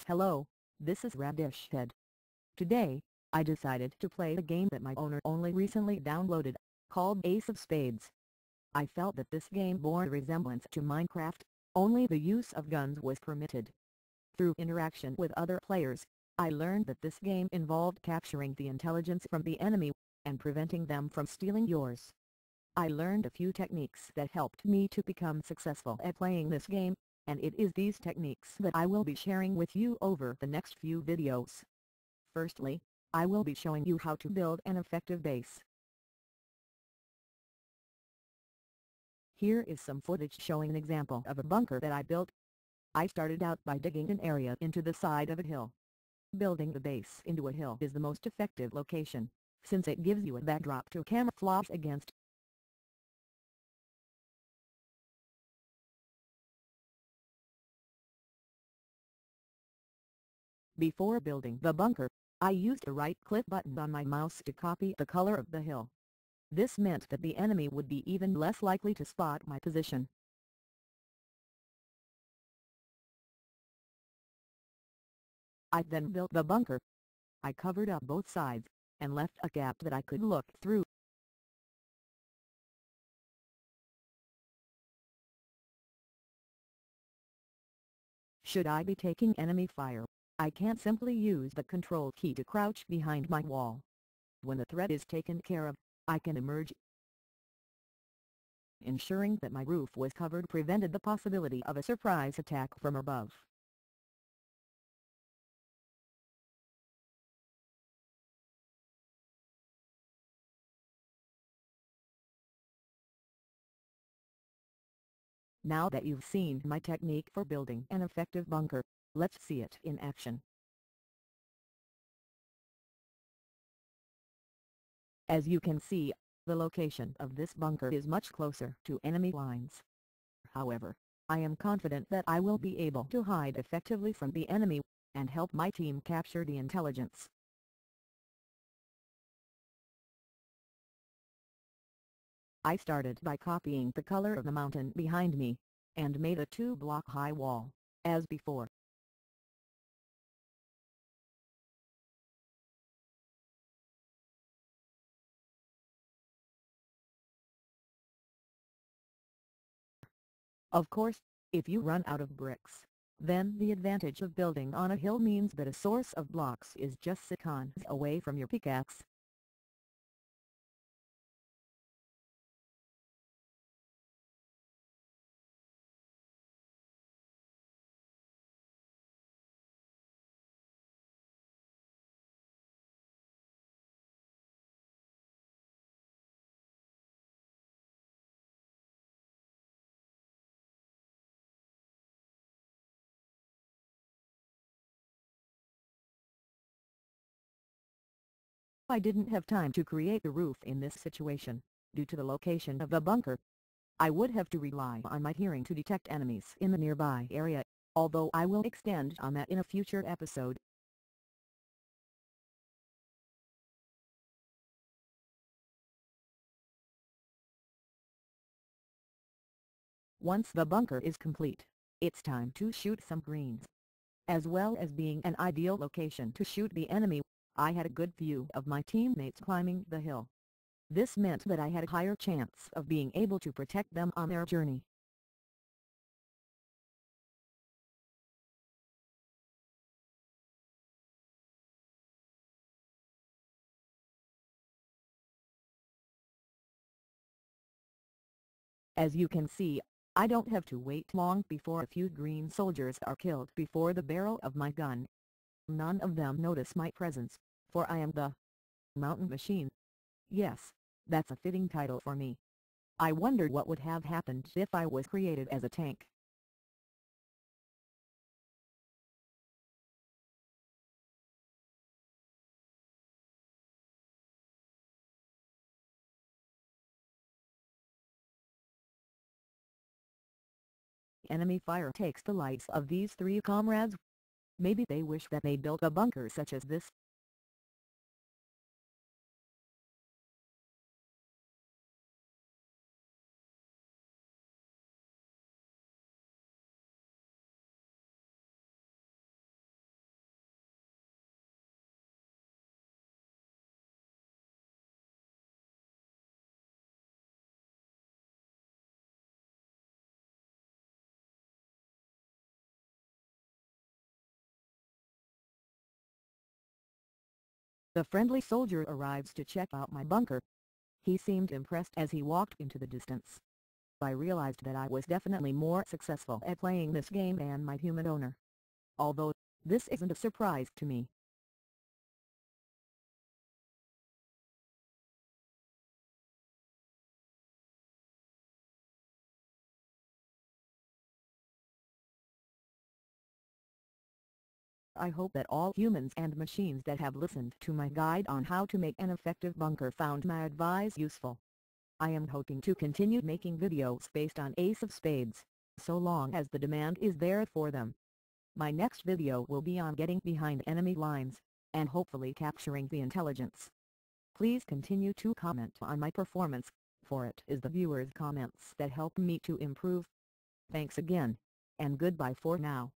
Hello, this is Radishhead. Today, I decided to play a game that my owner only recently downloaded, called Ace-of-Spades. I felt that this game bore a resemblance to Minecraft, only the use of guns was permitted. Through interaction with other players, I learned that this game involved capturing the intelligence from the enemy, and preventing them from stealing yours. I learned a few techniques that helped me to become successful at playing this game, and it is these techniques that I will be sharing with you over the next few videos. Firstly, I will be showing you how to build an effective base. Here is some footage showing an example of a bunker that I built. I started out by digging an area into the side of a hill. Building the base into a hill is the most effective location, since it gives you a backdrop to camouflage against. Before building the bunker, I used a right-click button on my mouse to copy the color of the hill. This meant that the enemy would be even less likely to spot my position. I then built the bunker. I covered up both sides, and left a gap that I could look through. Should I be taking enemy fire, I can't simply use the control key to crouch behind my wall. When the threat is taken care of, I can emerge. Ensuring that my roof was covered prevented the possibility of a surprise attack from above. Now that you've seen my technique for building an effective bunker, let's see it in action. As you can see, the location of this bunker is much closer to enemy lines. However, I am confident that I will be able to hide effectively from the enemy, and help my team capture the intelligence. I started by copying the color of the mountain behind me, and made a 2-block high wall, as before. Of course, if you run out of bricks, then the advantage of building on a hill means that a source of blocks is just seconds away from your pickaxe. I didn't have time to create the roof in this situation, due to the location of the bunker. I would have to rely on my hearing to detect enemies in the nearby area, although I will extend on that in a future episode. Once the bunker is complete, it's time to shoot some greens. As well as being an ideal location to shoot the enemy, I had a good view of my teammates climbing the hill. This meant that I had a higher chance of being able to protect them on their journey. As you can see, I don't have to wait long before a few green soldiers are killed before the barrel of my gun. None of them notice my presence, for I am the mountain machine. Yes, that's a fitting title for me. I wonder what would have happened if I was created as a tank. Enemy fire takes the lives of these 3 comrades. Maybe they wish that they built a bunker such as this. The friendly soldier arrives to check out my bunker. He seemed impressed as he walked into the distance. I realized that I was definitely more successful at playing this game than my human owner. Although, this isn't a surprise to me. I hope that all humans and machines that have listened to my guide on how to make an effective bunker found my advice useful. I am hoping to continue making videos based on Ace of Spades, so long as the demand is there for them. My next video will be on getting behind enemy lines, and hopefully capturing the intelligence. Please continue to comment on my performance, for it is the viewers' comments that help me to improve. Thanks again, and goodbye for now.